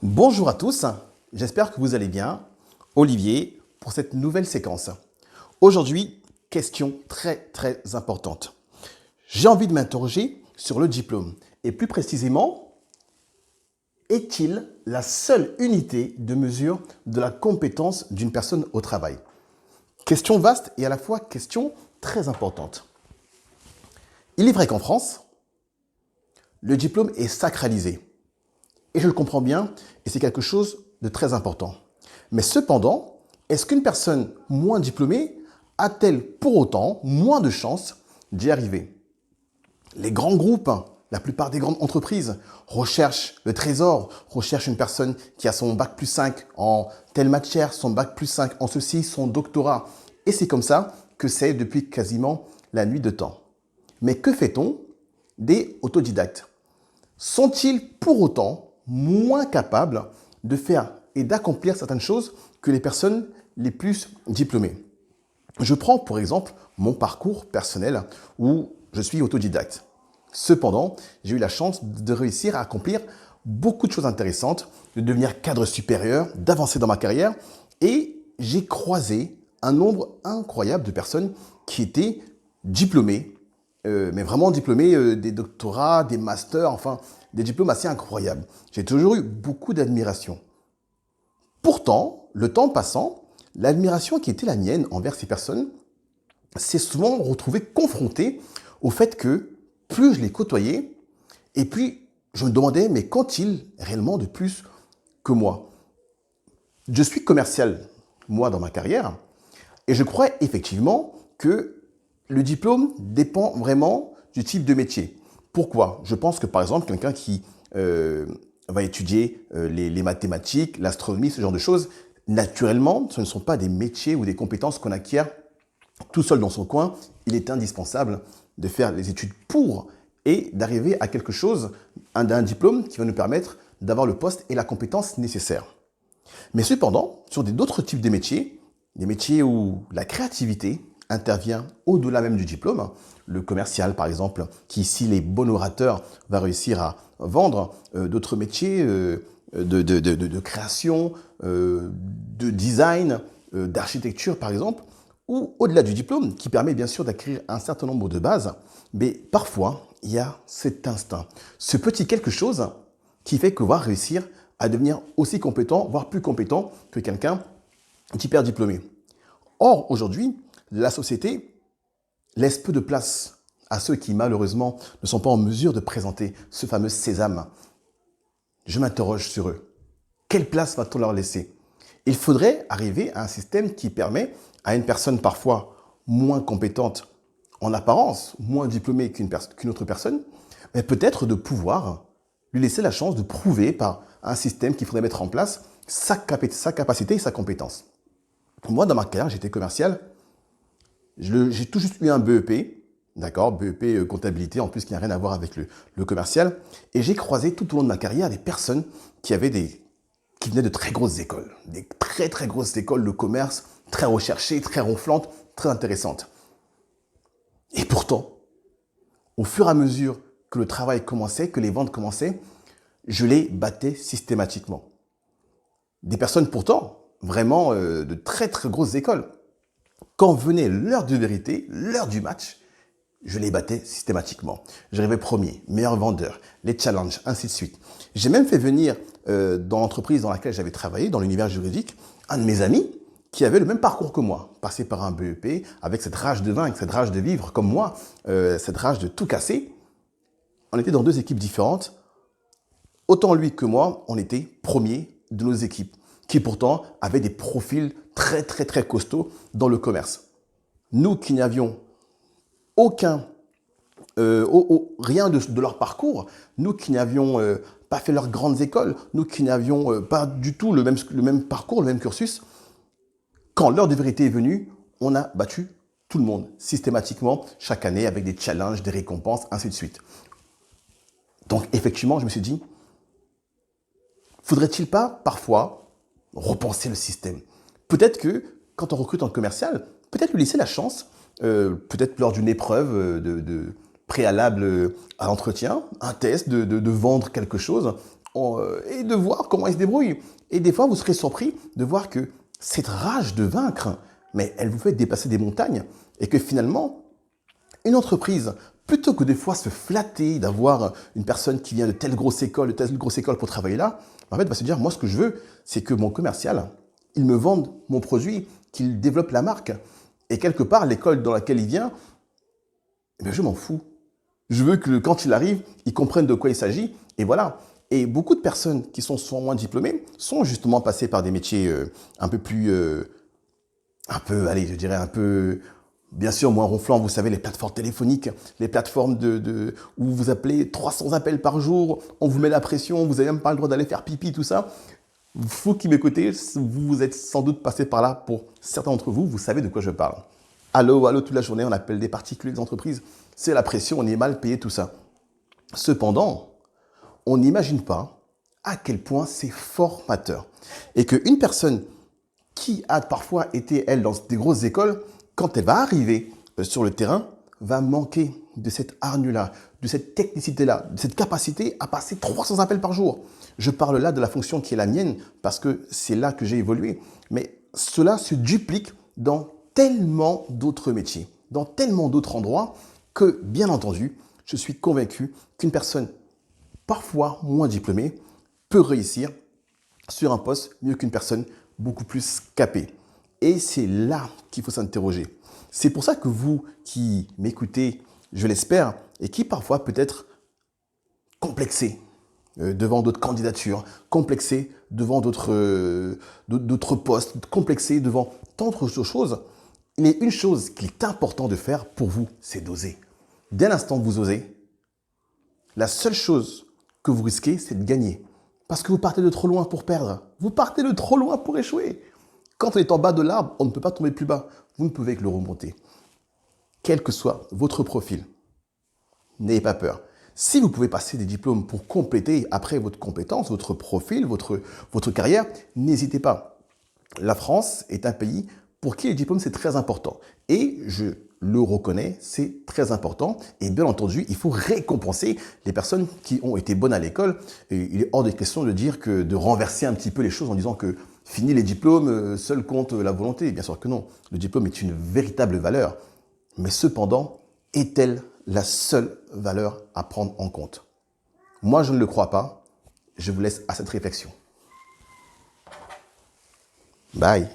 Bonjour à tous, j'espère que vous allez bien. Olivier, pour cette nouvelle séquence. Aujourd'hui, question très importante. J'ai envie de m'interroger sur le diplôme et plus précisément, est-il la seule unité de mesure de la compétence d'une personne au travail? Question vaste et à la fois question très importante. Il est vrai qu'en France, le diplôme est sacralisé. Et je le comprends bien, et c'est quelque chose de très important. Mais cependant, est-ce qu'une personne moins diplômée a-t-elle pour autant moins de chances d'y arriver? Les grands groupes, la plupart des grandes entreprises recherchent le trésor, recherchent une personne qui a son bac plus 5 en telle matière, son bac plus 5 en ceci, son doctorat. Et c'est comme ça que c'est depuis quasiment la nuit de temps. Mais que fait-on des autodidactes? Sont-ils pour autant moins capables de faire et d'accomplir certaines choses que les personnes les plus diplômées? Je prends pour exemple mon parcours personnel où je suis autodidacte. Cependant, j'ai eu la chance de réussir à accomplir beaucoup de choses intéressantes, de devenir cadre supérieur, d'avancer dans ma carrière et j'ai croisé un nombre incroyable de personnes qui étaient diplômées, mais vraiment diplômées des doctorats, des masters, enfin des diplômes assez incroyables. J'ai toujours eu beaucoup d'admiration. Pourtant, le temps passant, l'admiration qui était la mienne envers ces personnes s'est souvent retrouvée confrontée au fait que plus je les côtoyais, et puis je me demandais, mais qu'ont-ils réellement de plus que moi? Je suis commercial, moi, dans ma carrière, et je crois effectivement que le diplôme dépend vraiment du type de métier. Pourquoi? Je pense que par exemple, quelqu'un qui va étudier les mathématiques, l'astronomie, ce genre de choses, naturellement, ce ne sont pas des métiers ou des compétences qu'on acquiert tout seul dans son coin. Il est indispensable de faire les études pour et d'arriver à quelque chose, un diplôme qui va nous permettre d'avoir le poste et la compétence nécessaire. Mais cependant, sur d'autres types de métiers, des métiers où la créativité intervient au-delà même du diplôme, le commercial par exemple, qui s'il est bon orateur va réussir à vendre, d'autres métiers de création, de design, d'architecture par exemple, ou au-delà du diplôme, qui permet bien sûr d'acquérir un certain nombre de bases, mais parfois il y a cet instinct, ce petit quelque chose qui fait qu'on va réussir à devenir aussi compétent, voire plus compétent que quelqu'un d'hyper diplômé. Or, aujourd'hui, la société laisse peu de place à ceux qui, malheureusement, ne sont pas en mesure de présenter ce fameux sésame. Je m'interroge sur eux. Quelle place va-t-on leur laisser? Il faudrait arriver à un système qui permet à une personne parfois moins compétente en apparence, moins diplômée qu'une autre personne, mais peut-être de pouvoir lui laisser la chance de prouver par un système qu'il faudrait mettre en place sa capacité et sa compétence. Moi, dans ma carrière, j'étais commercial. J'ai tout juste eu un BEP, d'accord, BEP comptabilité, en plus qui n'a rien à voir avec le commercial. Et j'ai croisé tout au long de ma carrière des personnes qui venaient de très grosses écoles, des très grosses écoles de commerce, très recherchées, très ronflantes, très intéressantes. Et pourtant, au fur et à mesure que le travail commençait, que les ventes commençaient, je les battais systématiquement. Des personnes pourtant vraiment de très grosses écoles. Quand venait l'heure de vérité, l'heure du match, je les battais systématiquement. J'arrivais premier, meilleur vendeur, les challenges, ainsi de suite. J'ai même fait venir dans l'entreprise dans laquelle j'avais travaillé, dans l'univers juridique, un de mes amis qui avait le même parcours que moi, passé par un BEP, avec cette rage de vaincre, cette rage de vivre comme moi, cette rage de tout casser. On était dans deux équipes différentes. Autant lui que moi, on était premiers de nos équipes, qui pourtant avaient des profils très costauds dans le commerce. Nous qui n'avions rien de leur parcours, nous qui n'avions pas fait leurs grandes écoles, nous qui n'avions pas du tout le même parcours, le même cursus, quand l'heure de vérité est venue, on a battu tout le monde, systématiquement, chaque année, avec des challenges, des récompenses, ainsi de suite. Donc effectivement, je me suis dit, faudrait-il pas parfois repenser le système? Peut-être que quand on recrute un commercial, peut-être lui laisser la chance, peut-être lors d'une épreuve de préalable à l'entretien, un test de vendre quelque chose, et de voir comment ils se débrouillent. Et des fois, vous serez surpris de voir que cette rage de vaincre, mais elle vous fait dépasser des montagnes et que finalement, une entreprise, plutôt que des fois se flatter d'avoir une personne qui vient de telle grosse école pour travailler là, en fait, va se dire, moi, ce que je veux, c'est que mon commercial, il me vende mon produit, qu'il développe la marque. Et quelque part, l'école dans laquelle il vient, eh bien, je m'en fous. Je veux que quand il arrive, il comprenne de quoi il s'agit. Et voilà. Et beaucoup de personnes qui sont souvent moins diplômées sont justement passées par des métiers un peu plus, allez, je dirais un peu, bien sûr, moins ronflant. Vous savez, les plateformes téléphoniques, les plateformes où vous appelez 300 appels par jour, on vous met la pression, vous n'avez même pas le droit d'aller faire pipi, tout ça. Vous qui m'écoutez, vous êtes sans doute passé par là. Pour certains d'entre vous, vous savez de quoi je parle. Allô, allô, toute la journée, on appelle des particuliers, des entreprises. C'est la pression, on est mal payé, tout ça. Cependant, on n'imagine pas à quel point c'est formateur. Et qu'une personne qui a parfois été, elle, dans des grosses écoles, quand elle va arriver sur le terrain, va manquer de cette hargne-là, de cette technicité-là, de cette capacité à passer 300 appels par jour. Je parle là de la fonction qui est la mienne parce que c'est là que j'ai évolué. Mais cela se duplique dans tellement d'autres métiers, dans tellement d'autres endroits que, bien entendu, je suis convaincu qu'une personne parfois moins diplômée peut réussir sur un poste mieux qu'une personne beaucoup plus capée. Et c'est là qu'il faut s'interroger. C'est pour ça que vous qui m'écoutez, je l'espère, et qui parfois peut-être complexés devant d'autres candidatures, complexés devant d'autres postes, complexés devant tant d'autres choses, il y a une chose qu'il est important de faire pour vous, c'est d'oser. Dès l'instant que vous osez, la seule chose que vous risquez, c'est de gagner. Parce que vous partez de trop loin pour perdre. Vous partez de trop loin pour échouer. Quand on est en bas de l'arbre, on ne peut pas tomber plus bas. Vous ne pouvez que le remonter. Quel que soit votre profil, n'ayez pas peur. Si vous pouvez passer des diplômes pour compléter après votre compétence, votre profil, votre carrière, n'hésitez pas. La France est un pays pour qui les diplômes, c'est très important. Et je le reconnais, c'est très important. Et bien entendu, il faut récompenser les personnes qui ont été bonnes à l'école. Et il est hors de question de dire que de renverser un petit peu les choses en disant que fini les diplômes, seul compte la volonté. Bien sûr que non. Le diplôme est une véritable valeur. Mais cependant, est-elle la seule valeur à prendre en compte? Moi, je ne le crois pas. Je vous laisse à cette réflexion. Bye.